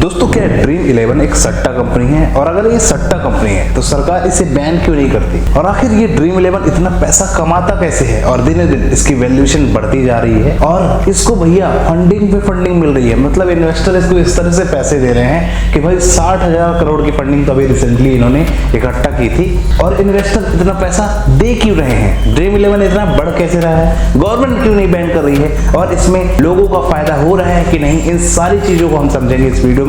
दोस्तों क्या ड्रीम 11 एक सट्टा कंपनी है, और अगर ये सट्टा कंपनी है तो सरकार इसे बैन क्यों नहीं करती? और आखिर ये ड्रीम 11 इतना पैसा कमाता कैसे है और दिन दिन इसकी वैल्यूएशन बढ़ती जा रही है और इसको भैया फंडिंग पे फंडिंग मिल रही है। मतलब इन्वेस्टर इसको इस तरह से पैसे दे रहे हैं कि भाई 60,000 करोड़ की फंडिंग तो अभी रिसेंटली इन्होंने इकट्ठा की थी। और इन्वेस्टर इतना पैसा दे क्यों रहे हैं? ड्रीम 11 इतना बढ़ कैसे रहा है? गवर्नमेंट क्यों नहीं बैन कर रही है? और इसमें लोगों का फायदा हो रहा है कि नहीं? इन सारी चीजों को हम समझेंगे इस वीडियो में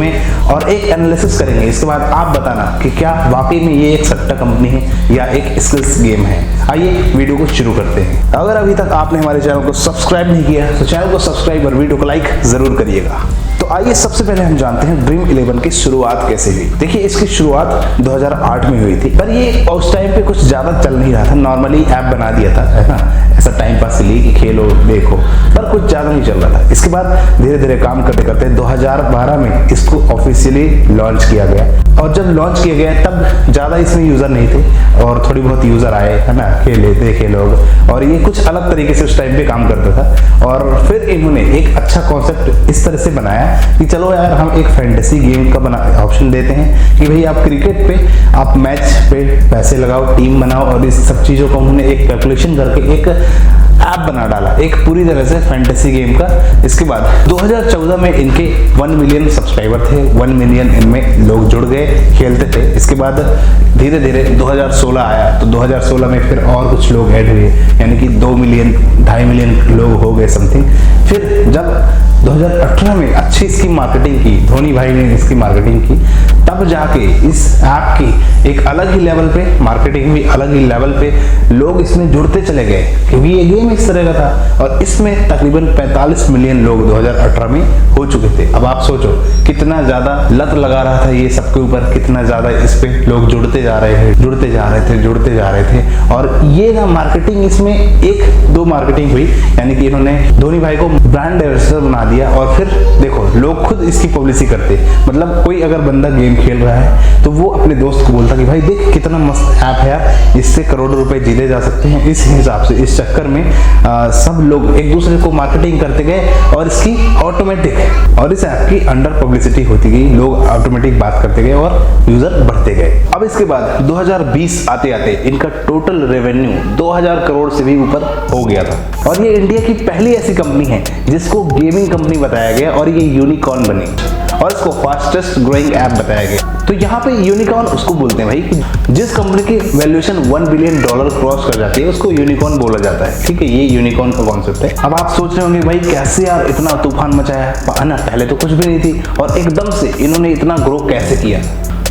और एक एनालिसिस करेंगे। इसके बाद आप बताना कि क्या वाकई में ये एक सट्टा कंपनी है या एक स्किल्स गेम है। आइए वीडियो को शुरू करते हैं। अगर अभी तक आपने हमारे चैनल को सब्सक्राइब नहीं किया तो चैनल को सब्सक्राइब और वीडियो को लाइक जरूर करिएगा। तो आइए सबसे पहले हम जानते हैं ड्रीम 11 की शुरुआत कैसे हुई। देखिए इसकी शुरुआत 2008 में हुई थी, पर ये उस टाइम पे कुछ ज्यादा चल नहीं रहा था। नॉर्मली ऐप बना दिया था, है ना, ऐसा टाइम पास के लिए कि खेलो देखो, पर कुछ ज्यादा नहीं चल रहा था। इसके बाद धीरे धीरे काम करते करते 2012 में इसको ऑफिशियली लॉन्च किया गया। और जब लॉन्च किया गया तब ज्यादा इसमें यूजर नहीं थे और थोड़ी बहुत यूजर आए, है ना, खेले देखे लोग, और ये कुछ अलग तरीके से उस टाइम पे काम करता था। और फिर इन्होंने एक अच्छा कॉन्सेप्ट इस तरह से बनाया कि चलो यार हम एक फैंटेसी गेम का ऑप्शन देते हैं कि भाई आप क्रिकेट पे आप मैच पे पैसे लगाओ, टीम बनाओ, और इस सब चीजों को उन्होंने एक कैलकुलेशन करके एक ऐप बना डाला, एक पूरी तरह से फैंटेसी गेम का। इसके बाद 2014 में इनके 1 मिलियन सब्सक्राइबर थे, 1 मिलियन इनमें लोग जुड़ गए, खेलते थे। इसके बाद धीरे धीरे 2016 आया तो 2016 में फिर और कुछ लोग ऐड हुए, यानी कि 2 मिलियन 2.5 मिलियन लोग हो गए समथिंग। फिर जब 2018 में अच्छी इसकी मार्केटिंग की, धोनी भाई ने इसकी मार्केटिंग की, तब जाके इस ऐप की एक अलग ही लेवल पे मार्केटिंग भी, अलग ही लेवल पे लोग इसमें जुड़ते चले गए क्योंकि ये गेम इस तरह का था। और इसमें तकरीबन 45 मिलियन लोग 2018 में हो चुके थे। अब आप सोचो कितना ज्यादा लत लगा रहा था ये सबके ऊपर, कितना ज्यादा इस पे लोग जुड़ते जा रहे थे, जुड़ते जा रहे थे। और ये ना मार्केटिंग, इसमें 1-2 मार्केटिंग हुई, यानी कि इन्होंने धोनी भाई को ब्रांड एम्बेसडर बना दिया। और फिर देखो लोग खुद इसकी पब्लिसिटी करते, मतलब कोई अगर बंदा गेम खेल रहा है तो वो अपने दोस्त को बोलता कि भाई देख कितना मस्त ऐप है यार, इससे करोड़ों रुपए जीते जा सकते हैं। इस हिसाब से इस चक्कर में सब लोग एक दूसरे को मार्केटिंग करते गए और इसकी ऑटोमेटिक और इस ऐप की अंडर पब्लिसिटी होती गई, लोग ऑटोमेटिक बात करते गए और यूजर बढ़ते गए। अब इसके बाद 2020 आते आते इनका टोटल रेवेन्यू 2000 करोड़ से भी ऊपर हो गया था। और ये इंडिया की पहली ऐसी कंपनी है जिसको गेमिंग कंपनी बताया गया और ये यूनिकॉर्न बनी और इसको फास्टेस्ट ग्रोइंग ऐप बताया गया। तो यहाँ पे यूनिकॉर्न उसको बोलते हैं भाई कि जिस कंपनी की वैल्यूएशन $1 बिलियन क्रॉस कर जाती है उसको यूनिकॉर्न बोला जाता है। ठीक है, ये यूनिकॉर्न का कॉन्सेप्ट है। अब आप सोच रहे होंगे भाई कैसे यार इतना तूफान मचाया है ना, पहले तो कुछ भी नहीं थी और एकदम से इन्होंने इतना ग्रो कैसे किया?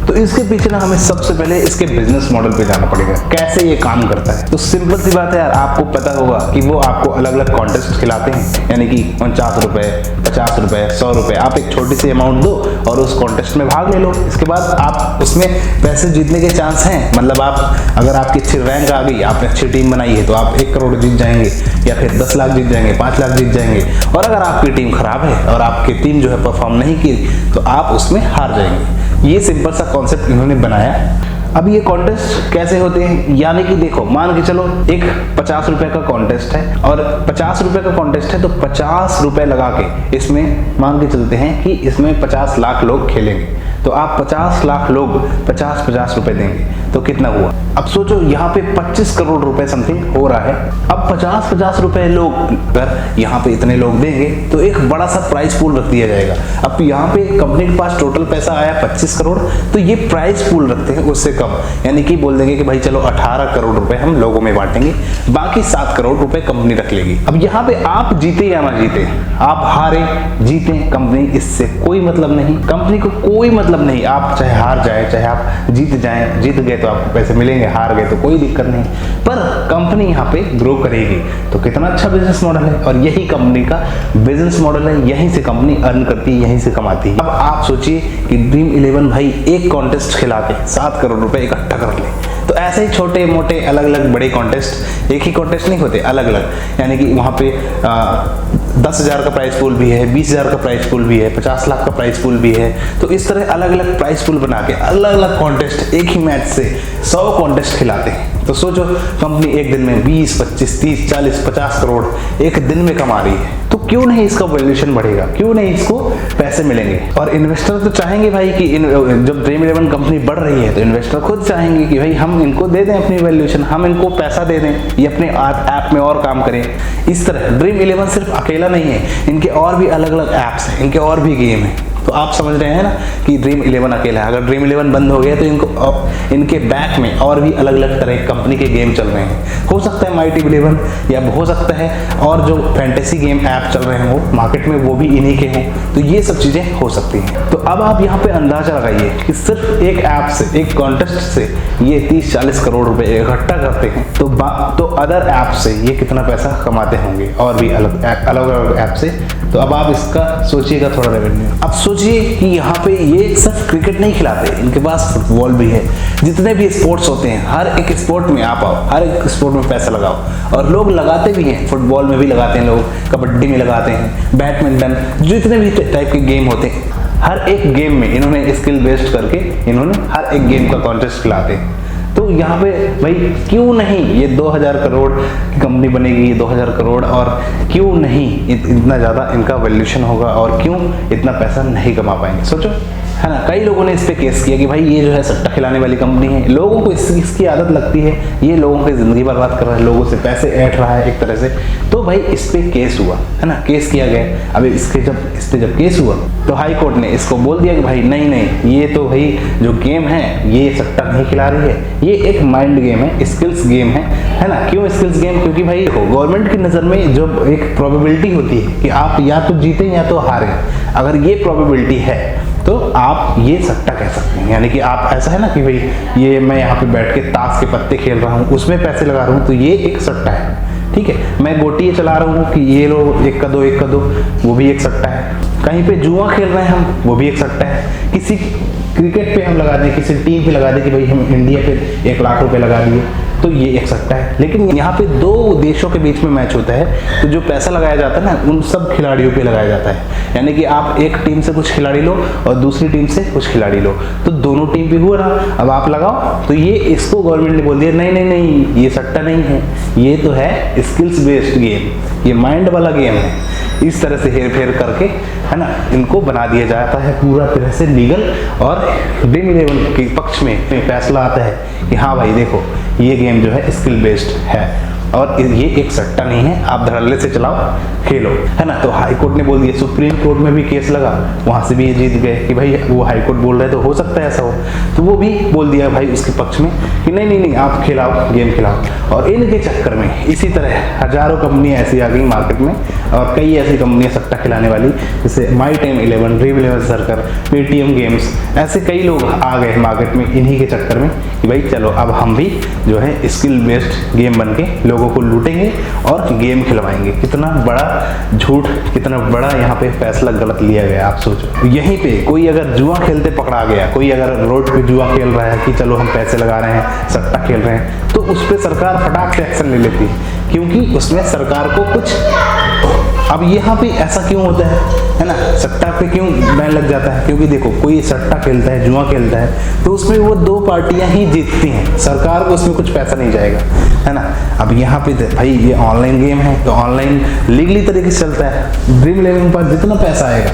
तो इसके पीछे ना हमें सबसे पहले इसके बिजनेस मॉडल पे जाना पड़ेगा, कैसे ये काम करता है। तो सिंपल सी बात है यार, आपको पता होगा कि वो आपको अलग अलग कॉन्टेस्ट खिलाते हैं, यानी कि 49 रुपए, 50 रुपए, 100 रुपए, आप एक छोटी सी अमाउंट दो और उस कॉन्टेस्ट में भाग ले लो। इसके बाद आप उसमें पैसे जीतने के चांस हैं, मतलब आप अगर आपकी अच्छी रैंक आ गई, आपने अच्छी टीम बनाई है तो आप 1 करोड़ जीत जाएंगे या फिर 10 लाख जीत जाएंगे, 5 लाख जीत जाएंगे। और अगर आपकी टीम खराब है और आपकी टीम जो है परफॉर्म नहीं की तो आप उसमें हार जाएंगे। ये सिंपल सा कॉन्सेप्ट इन्होंने बनाया। अब ये कॉन्टेस्ट कैसे होते हैं, यानी कि देखो मान के चलो एक 50 रुपए का कॉन्टेस्ट है और 50 रुपए का कॉन्टेस्ट है तो 50 रुपए लगा के इसमें मान के चलते हैं कि इसमें 50 लाख लोग खेलेंगे। तो आप 50 लाख लोग 50-50 रुपए देंगे तो कितना हुआ? अब सोचो यहाँ पे 25 करोड़ रुपए समथिंग हो रहा है। अब 50-50 रुपए लोग अगर यहाँ पे इतने लोग देंगे तो एक बड़ा सा प्राइस पूल रख दिया जाएगा। अब यहाँ पे कंपनी के पास टोटल पैसा आया 25 करोड़, तो ये प्राइस पूल रखते हैं उससे कम, यानी कि बोल देंगे कि भाई चलो 18 करोड़ रुपए हम लोगों में बांटेंगे, बाकी 7 करोड़ रुपए कंपनी रख लेगी। अब यहाँ पे आप जीते या ना जीते, आप हारे जीते, कंपनी इससे कोई मतलब नहीं, कंपनी को कोई मतलब नहीं। आप चाहे हार जाए चाहे आप जीत जाए, जीत गए तो आपको पैसे मिलेंगे, हार गए तो कोई दिक्कत नहीं, पर कंपनी यहाँ पे ग्रो करेगी। तो कितना अच्छा बिजनेस मॉडल है और यही कंपनी का बिजनेस मॉडल है, यहीं से कंपनी अर्न करती है, यहीं से कमाती है। अब आप सोचिए कि ड्रीम 11 भाई एक कॉन्टेस्ट खिला के 7 करोड़ रुपए इकट्ठा कर ले, तो ऐसे ही छोटे मोटे अलग अलग बड़े कॉन्टेस्ट, एक ही कॉन्टेस्ट नहीं होते, अलग अलग। यानी कि वहाँ पे 10,000 का प्राइस पूल भी है, 20,000 का प्राइस पूल भी है, 50 लाख का प्राइस पूल भी है। तो इस तरह अलग अलग प्राइस पूल बना के अलग अलग कॉन्टेस्ट एक ही मैच से 100 कॉन्टेस्ट खिलाते हैं। तो सोचो कंपनी एक दिन में 20, 25, 30, 40, 50 करोड़ एक दिन में कमा रही है, तो क्यों नहीं इसका वैल्यूएशन बढ़ेगा, क्यों नहीं इसको पैसे मिलेंगे। और इन्वेस्टर तो चाहेंगे भाई कि जब ड्रीम 11 कंपनी बढ़ रही है तो इन्वेस्टर खुद चाहेंगे कि भाई हम इनको दे दें अपनी वैल्यूएशन, हम इनको पैसा दे दें, ये अपने ऐप में और काम करें। इस तरह ड्रीम 11 सिर्फ अकेला नहीं है, इनके और भी अलग अलग ऐप्स हैं, इनके और भी गेम हैं। तो आप समझ रहे हैं ना कि ड्रीम 11 अकेला है। अगर ड्रीम 11 बंद हो गया तो इनके बैक में और भी अलग अलग तरह कंपनी के गेम चल रहे हैं। हो सकता है माइटी 11 या हो सकता है और जो फैंटेसी गेम ऐप चल रहे हैं वो मार्केट में वो भी इन्हीं के हों। तो ये सब चीजें हो सकती हैं। तो अब आप यहाँ पे अंदाजा लगाइए कि सिर्फ एक ऐप से, एक कॉन्टेस्ट से ये 30-40 करोड़ रुपए इकट्ठा करते हैं, तो अदर ऐप से ये कितना पैसा कमाते होंगे और भी अलग अलग ऐप से। तो अब आप इसका सोचिएगा थोड़ा रेवेन्यू। अब सोचिए कि यहाँ पे ये सिर्फ क्रिकेट नहीं खिलाते, इनके पास फुटबॉल भी है। जितने भी स्पोर्ट्स होते हैं हर एक स्पोर्ट में आप आओ, हर एक स्पोर्ट में पैसा लगाओ, और लोग लगाते भी हैं। फुटबॉल में भी लगाते हैं लोग, कबड्डी में लगाते हैं, बैडमिंटन, जितने भी टाइप के गेम होते हैं हर एक गेम में इन्होंने स्किल बेस्ड करके इन्होंने हर एक गेम का कॉन्टेस्ट खिलाते हैं। तो यहाँ पे भाई क्यों नहीं ये 2000 करोड़ की कंपनी बनेगी, ये 2000 करोड़, और क्यों नहीं इतना ज़्यादा इनका वैल्यूएशन होगा, और क्यों इतना पैसा नहीं कमा पाएंगे। सोचो, है ना। कई लोगों ने इस पे केस किया कि भाई ये जो है सट्टा खिलाने वाली कंपनी है, लोगों को इसकी आदत लगती है, ये लोगों की ज़िंदगी बर्बाद कर रहा है, लोगों से पैसे ऐंठ रहा है एक तरह से। तो भाई इस पे केस हुआ, है ना, केस किया गया। अब इस पे जब केस हुआ तो हाई कोर्ट ने इसको बोल दिया कि भाई नहीं, ये तो भाई जो गेम है ये सट्टा नहीं खिला रही है, ये एक माइंड गेम है, स्किल्स गेम है ना। क्यों स्किल्स गेम? क्योंकि भाई गवर्नमेंट की नज़र में जो एक प्रोबेबिलिटी होती है कि आप या तो जीते या तो हारे, अगर ये प्रोबेबिलिटी है तो आप ये सट्टा कह सकते हैं। यानी कि आप ऐसा है ना कि भाई ये मैं यहाँ पे बैठ के ताश के पत्ते खेल रहा हूँ, उसमें पैसे लगा रहा हूँ, तो ये एक सट्टा है, ठीक है। मैं गोटी चला रहा हूँ कि ये लो 1 का 2, वो भी एक सट्टा है। कहीं पे जुआ खेल रहे हैं हम, वो भी एक सट्टा है। किसी क्रिकेट पे हम लगा दें, किसी टीम पे लगा दें कि भाई हम इंडिया पे 1 लाख रुपए लगा दिए, तो ये एक सट्टा है। लेकिन यहाँ पे 2 देशों के बीच में मैच होता है, तो जो पैसा लगाया जाता है ना उन सब खिलाड़ियों पे लगाया जाता है। यानी कि आप एक टीम से कुछ खिलाड़ी लो और दूसरी टीम से कुछ खिलाड़ी लो, तो दोनों टीम पे हुआ ना, अब आप लगाओ। तो ये इसको गवर्नमेंट ने बोल दिया नहीं, ये सट्टा नहीं है, ये तो है स्किल्स बेस्ड गेम, ये माइंड वाला गेम है। इस तरह से हेर फेर करके, है ना, इनको बना दिया जाता है पूरा तरह से लीगल, और ड्रीम 11 के पक्ष में फैसला आता है कि हाँ भाई देखो ये गेम जो है स्किल बेस्ड है और ये एक सट्टा नहीं है, आप धड़ल्ले से चलाओ, खेलो, है ना। तो हाई कोर्ट ने बोल दिया, सुप्रीम कोर्ट में भी केस लगा, वहां से भी ये जीत गए कि भाई वो हाई कोर्ट बोल रहे हैं तो हो सकता है ऐसा हो, तो वो भी बोल दिया भाई उसके पक्ष में कि नहीं आप खिलाओ, गेम खिलाओ। और इनके चक्कर में इसी तरह हजारों कंपनियां ऐसी आ गई मार्केट में, और कई ऐसी कंपनियां सट्टा खिलाने वाली, जैसे my time 11, dream 11 circle, Paytm games, ऐसे कई लोग आ गए मार्केट में इन्हीं के चक्कर में कि भाई चलो अब हम भी जो है स्किल बेस्ड गेम बन के लोगों को लूटेंगे और गेम खिलवाएंगे। कितना बड़ा झूठ, कितना बड़ा यहाँ पे फैसला गलत लिया गया, आप सोचो। यहीं पे कोई अगर जुआ खेलते पकड़ा गया, कोई अगर रोड पे जुआ खेल रहा है कि चलो हम पैसे लगा रहे हैं, सट्टा खेल रहे हैं, तो उस पर सरकार फटाक से एक्शन ले लेती है, क्योंकि उसमें सरकार को कुछ। अब यहाँ पे ऐसा क्यों होता है ना, सट्टा पे क्यों बैन लग जाता है? क्योंकि देखो कोई सट्टा खेलता है, जुआ खेलता है, तो उसमें वो 2 पार्टियां ही जीतती हैं, सरकार को उसमें कुछ पैसा नहीं जाएगा, है ना। अब यहाँ पे भाई ये ऑनलाइन गेम है, तो ऑनलाइन लीगली तरीके से चलता है। ड्रीम 11 पर जितना पैसा आएगा,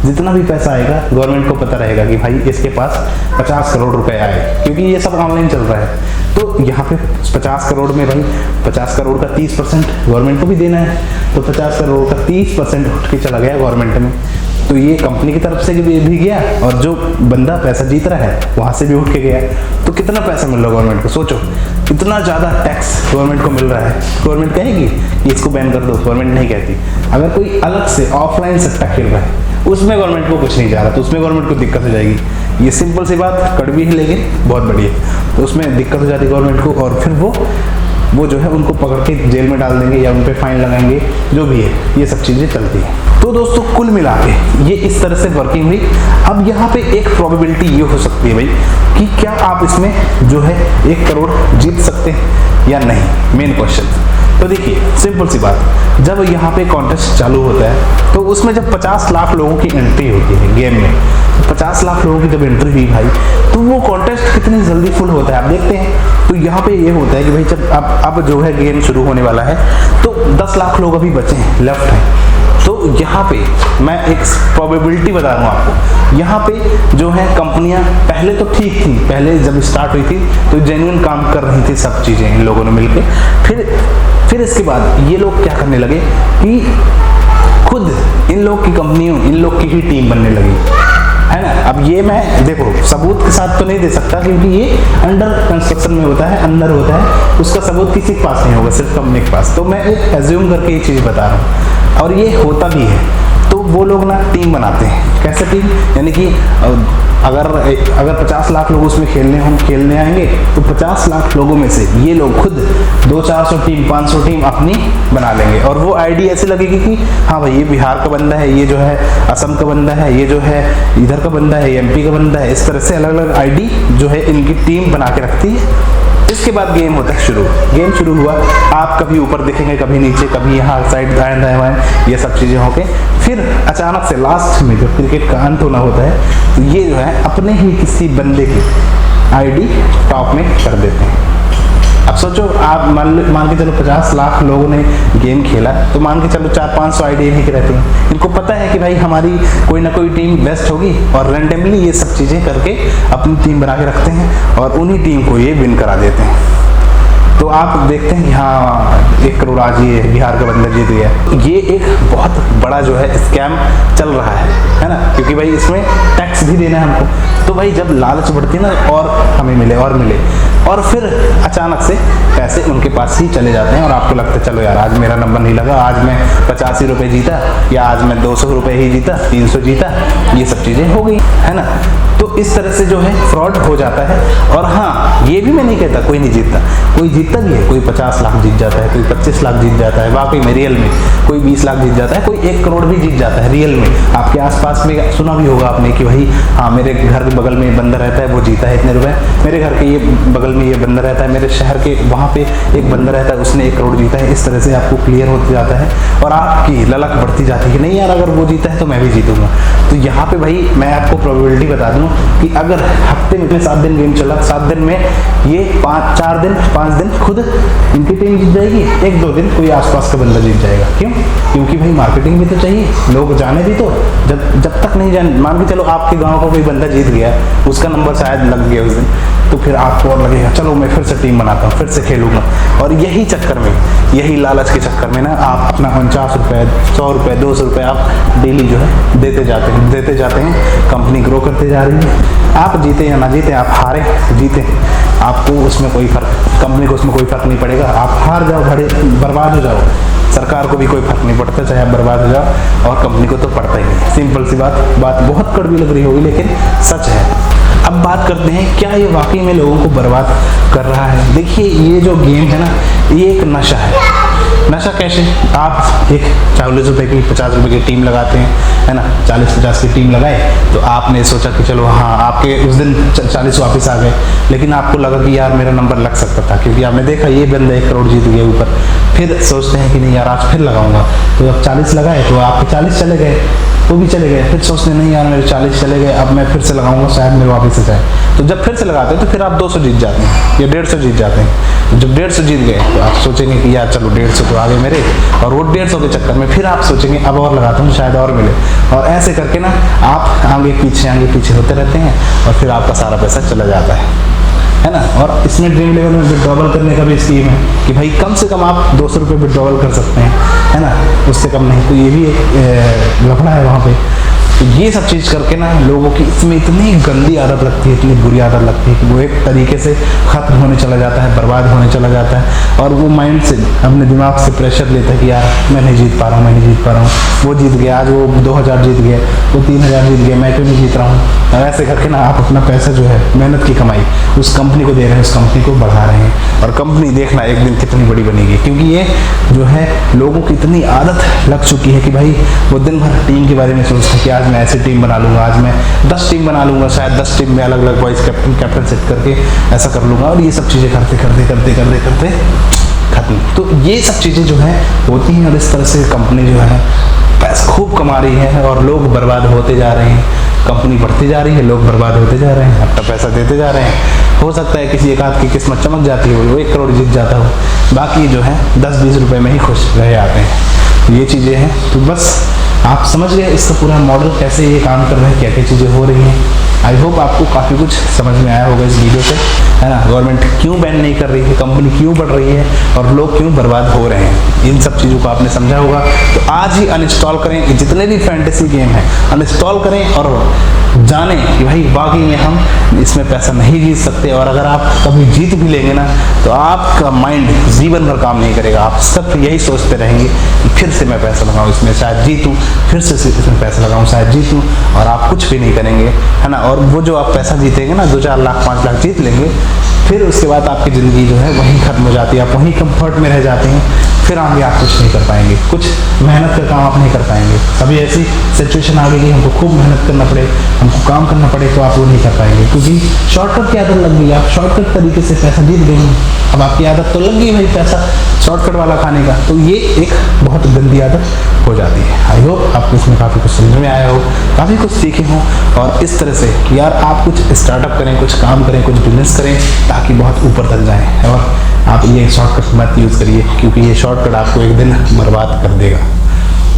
जितना भी पैसा आएगा, गवर्नमेंट को पता रहेगा कि भाई इसके पास 50 करोड़ रुपए आए, क्योंकि ये सब ऑनलाइन चल रहा है। तो यहाँ पे 50 करोड़ में भाई 50 करोड़ का 30% गवर्नमेंट को भी देना है, तो 50 करोड़ का 30% उठ के चला गया गवर्नमेंट में। तो ये कंपनी की तरफ से भी गया, और जो बंदा पैसा जीत रहा है वहां से भी उठ के गया। तो कितना पैसा मिल रहा है गवर्नमेंट को? सोचो, कितना ज्यादा टैक्स गवर्नमेंट को मिल रहा है। गवर्नमेंट कहेगी कि इसको बैन कर दो, गवर्नमेंट नहीं कहती। अगर कोई अलग से ऑफलाइन सट्टा खेल रहा है, उसमें गवर्नमेंट को कुछ नहीं जा रहा, तो उसमें गवर्नमेंट को दिक्कत हो जाएगी। ये सिंपल सी बात, कड़वी है लेकिन बहुत बड़ी है। तो उसमें दिक्कत हो जाती है गवर्नमेंट को, और फिर वो वो जो है उनको पकड़ के जेल में डाल देंगे या उन पर फाइन लगाएंगे, जो भी है ये सब चीज़ें चलती हैं। तो दोस्तों कुल मिला के ये इस तरह से वर्किंग हुई। अब यहाँ पे एक प्रोबेबिलिटी ये हो सकती है भाई कि क्या आप इसमें जो है 1 करोड़ जीत सकते हैं या नहीं, मेन क्वेश्चन। तो देखिए सिंपल सी बात, जब यहाँ पे कॉन्टेस्ट चालू होता है तो उसमें जब 50 लाख लोगों की एंट्री होती है गेम में, तो 50 लाख लोगों की जब एंट्री हुई भाई, तो वो कॉन्टेस्ट कितनी जल्दी फुल होता है आप देखते हैं। तो यहाँ पे ये होता है कि भाई जब अब जो है गेम शुरू होने वाला है तो 10 लाख लोग अभी बचे हैं, लेफ्ट हैं। तो यहाँ पे मैं एक प्रोबेबिलिटी बता रहा हूँ आपको, यहाँ पे जो है कंपनियां पहले तो ठीक थी, पहले जब स्टार्ट हुई थी तो जेन्युइन काम कर रही थी सब चीज़ें इन लोगों ने मिलके। फिर इसके बाद ये लोग क्या करने लगे कि खुद इन लोग की कंपनियों, इन लोग की ही टीम बनने लगी, है ना। अब ये मैं देखो सबूत के साथ तो नहीं दे सकता क्योंकि ये अंडर कंस्ट्रक्शन में होता है, अंदर होता है, उसका सबूत किसी के पास नहीं होगा, सिर्फ कंपनी के पास। तो मैं एक एज्यूम करके ये चीज़ बता रहा हूँ और ये होता भी है। तो वो लोग ना टीम बनाते हैं, कैसे टीम, यानी कि अगर 50 लाख लोग उसमें खेलने आएंगे तो 50 लाख लोगों में से ये लोग खुद 200-400 टीम, 500 टीम अपनी बना लेंगे। और वो आईडी ऐसी लगेगी कि हाँ भाई ये बिहार का बंदा है, ये जो है असम का बंदा है, ये जो है इधर का बंदा है, एमपी का बंदा है। इस तरह से अलग अलग आईडी जो है इनकी टीम बना के रखती है। इसके बाद गेम होता है शुरू। गेम शुरू हुआ, आप कभी ऊपर दिखेंगे, कभी नीचे, कभी यहाँ साइड दाएं दाएं, ये सब चीज़ें होके फिर अचानक से लास्ट में जब क्रिकेट का अंत होना होता है तो ये जो है अपने ही किसी बंदे की आईडी टॉप में कर देते हैं। अब सोचो आप मान के चलो 50 लाख लोगों ने गेम खेला, तो मान के चलो 400-500 आईडी इन्हीं की रहती हैं। इनको पता है कि भाई हमारी कोई ना कोई टीम बेस्ट होगी और रैंडमली ये सब चीज़ें करके अपनी टीम बना के रखते हैं और उन्हीं टीम को ये विन करा देते हैं। तो आप देखते हैं कि हाँ 1 करोड़ आज ये बिहार का बंदा जीत गया। ये एक बहुत बड़ा जो है स्कैम चल रहा है ना, क्योंकि भाई इसमें टैक्स भी देना है हमको। तो भाई जब लालच बढ़ती है ना और हमें मिले और मिले, और फिर अचानक से पैसे उनके पास ही चले जाते हैं और आपको लगता है चलो यार आज मेरा नंबर नहीं लगा, आज मैं 85 रुपये जीता या आज मैं 200 रुपये ही जीता, 300 जीता, ये सब चीज़ें हो गई, है ना। तो इस तरह से जो है फ्रॉड हो जाता है। और हाँ ये भी मैं नहीं कहता कोई नहीं जीतता, कोई जीतता भी है, कोई 50 लाख जीत जाता है, कोई 25 लाख जीत जाता है वाकई में रियल में, कोई 20 लाख जीत जाता है, कोई 1 करोड़ भी जीत जाता है रियल में। आपके आसपास में सुना भी होगा आपने कि भाई हाँ मेरे घर के बगल में बंदा रहता है, वो जीता है इतने रुपए, मेरे घर के ये बगल में ये बंदा रहता है, मेरे शहर के वहाँ पे एक बंदा रहता है उसने 1 करोड़ जीता है। इस तरह से आपको क्लियर होते जाता है और आपकी ललक बढ़ती जाती है कि नहीं यार अगर वो जीता है तो मैं भी जीतूंगा। तो यहाँ पे भाई मैं आपको प्रोबेबिलिटी बता दूं कि अगर हफ्ते में 7 दिन गेम चला, 7 दिन में ये 5 दिन खुद इनकी टीम जीत जाएगी, 1-2 दिन कोई आसपास का बंदा जीत जाएगा। क्यों? क्योंकि भाई मार्केटिंग भी तो चाहिए, लोग जाने भी तो, जब तक नहीं जाने, मान के चलो आपके गांव का कोई बंदा जीत गया, उसका नंबर शायद लग गया उस दिन, तो फिर आपको और लगेगा चलो मैं फिर से टीम बनाता हूँ, फिर से खेलूंगा। और यही चक्कर में, यही लालच के चक्कर में ना आप अपना 49 रुपये, 100 रुपये, 200 रुपये आप डेली जो है देते जाते हैं। कंपनी ग्रो करते जा रही है। आप जीते या ना जीते, आप हारे जीते, आपको उसमें कोई फर्क, कंपनी को उसमें कोई फर्क नहीं पड़ेगा। आप हार जाओ, बर्बाद हो जाओ, सरकार को भी कोई फर्क नहीं पड़ता, चाहे आप बर्बाद हो जाओ, और कंपनी को तो पड़ता ही नहीं। सिंपल सी बात बहुत कड़वी लग रही होगी लेकिन सच है। अब बात करते हैं क्या ये वाकई में लोगों को बर्बाद कर रहा है। देखिए ये जो गेम है ना, ये एक नशा है। नशा कैसे? आप एक 40 रुपये की, 50 रुपये की टीम लगाते हैं, है ना, 40-50 की टीम लगाए, तो आपने सोचा कि चलो हाँ आपके उस दिन 40 वापस आ गए, लेकिन आपको लगा कि यार मेरा नंबर लग सकता था क्योंकि आपने देखा ये बंदा 1 करोड़ जीत गया ऊपर। फिर सोचते हैं कि नहीं यार आज फिर लगाऊंगा, तो अब 40 लगाए तो आपके 40 चले गए, वो भी चले गए। फिर सोचते नहीं यार मेरे 40 चले गए, अब मैं फिर से लगाऊंगा शायद मेरे वापस से जाए। तो जब फिर से लगाते हैं तो फिर आप 200 जीत जाते हैं या 150 जीत जाते हैं। तो जब 150 जीत गए तो आप सोचेंगे कि यार चलो 150 तो आगे मेरे, और वो 150 के चक्कर में फिर आप सोचेंगे अब और लगाता हूँ शायद और मिले, और ऐसे करके ना आप आगे पीछे होते रहते हैं और फिर आपका सारा पैसा चला जाता है ना। और इसमें ड्रीम लेवल में विड्रॉवल करने का भी स्कीम है कि भाई कम से कम आप 200 रुपये विड्रॉवल कर सकते हैं, है ना, उससे कम नहीं। तो ये भी एक लफड़ा है वहाँ पे। तो ये सब चीज़ करके ना लोगों की इसमें इतनी गंदी आदत लगती है, इतनी बुरी आदत लगती है कि वो एक तरीके से ख़त्म होने चला जाता है, बर्बाद होने चला जाता है। और वो माइंड से अपने दिमाग से प्रेशर लेता है कि यार मैं नहीं जीत पा रहा हूँ, मैं नहीं जीत पा रहा हूँ, वो जीत गया, आज वो 2000 जीत गया, वो 3000 जीत गया, मैं क्यों नहीं जीत रहा हूँ। ऐसे करके ना आप अपना पैसा जो है, मेहनत की कमाई उस कंपनी को दे रहे हैं, उस कंपनी को बढ़ा रहे हैं। और कंपनी देखना एक दिन कितनी बड़ी बनेगी, क्योंकि ये जो है लोगों की इतनी आदत लग चुकी है कि भाई वो दिन भर टीम के बारे में सोचते हैं कि आज मैं ऐसी टीम बना लूंगा, आज मैं 10 टीम बना लूंगा, शायद 10 टीम में अलग अलग वाइस कैप्टन सेट करके ऐसा कर लूंगा। और ये सब चीज़ें करते करते करते करते करते खत्म। तो ये सब चीज़ें जो है होती हैं, और इस तरह से कंपनी जो है पैसा खूब कमा रही है और लोग बर्बाद होते जा रहे हैं। कंपनी बढ़ती जा रही है, लोग बर्बाद होते जा रहे हैं, अपना पैसा देते जा रहे हैं। हो सकता है किसी एक आध की किस्मत चमक जाती है, वो 1 करोड़ जीत जाता हो, बाकी जो है 10-20 रुपए में ही खुश रह जाते हैं। ये चीज़ें हैं। तो बस आप समझ गए इसका पूरा मॉडल कैसे ये काम कर रहे हैं, क्या क्या चीज़ें हो रही हैं। आई होप आपको काफ़ी कुछ समझ में आया होगा इस वीडियो से, है ना। गवर्नमेंट क्यों बैन नहीं कर रही है, कंपनी क्यों बढ़ रही है और लोग क्यों बर्बाद हो रहे हैं, इन सब चीज़ों को आपने समझा होगा। तो आज ही अनइंस्टॉल करें, जितने भी फैंटेसी गेम हैं अनइंस्टॉल करें और जानें कि भाई वाकई में हम इसमें पैसा नहीं जीत सकते। और अगर आप कभी जीत भी लेंगे ना, तो आपका माइंड जीवन भर काम नहीं करेगा। आप सिर्फ यही सोचते रहेंगे कि फिर से मैं पैसा लगाऊं इसमें, शायद जीतूं, फिर से इसमें पैसा लगाऊं, शायद जीतूं, और आप कुछ भी नहीं करेंगे, है ना। और वो जो आप पैसा जीतेंगे ना, 2-4 लाख 5 लाख जीत लेंगे, फिर उसके बाद आपकी ज़िंदगी जो है वहीं खत्म हो जाती है, आप वहीं कंफर्ट में रह जाते हैं। फिर आगे आप कुछ नहीं कर पाएंगे, कुछ मेहनत का काम आप नहीं कर पाएंगे। कभी ऐसी सिचुएशन आ गई कि हमको खूब मेहनत करना पड़े, हमको काम करना पड़े, तो आप वो नहीं कर पाएंगे, क्योंकि शॉर्टकट की आदत लग गई। आप शॉर्टकट तरीके से पैसा जीत गए, अब आपकी आदत तो लग गई भाई पैसा शॉर्टकट वाला खाने का, तो ये एक बहुत गंदी आदत हो जाती है। आई होप आपको इसमें काफ़ी कुछ समझ में आया हो, काफ़ी कुछ सीखे हों, और इस तरह से कि यार आप कुछ स्टार्टअप करें, कुछ काम करें, कुछ बिजनेस करें, ताकि बहुत ऊपर तक जाएं। और आप ये शॉर्टकट मत यूज़ करिए, क्योंकि ये शॉर्टकट आपको एक दिन बर्बाद कर देगा।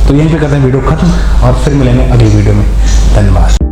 तो यहीं पे करते हैं वीडियो खत्म, और फिर मिलेंगे अगली वीडियो में। धन्यवाद।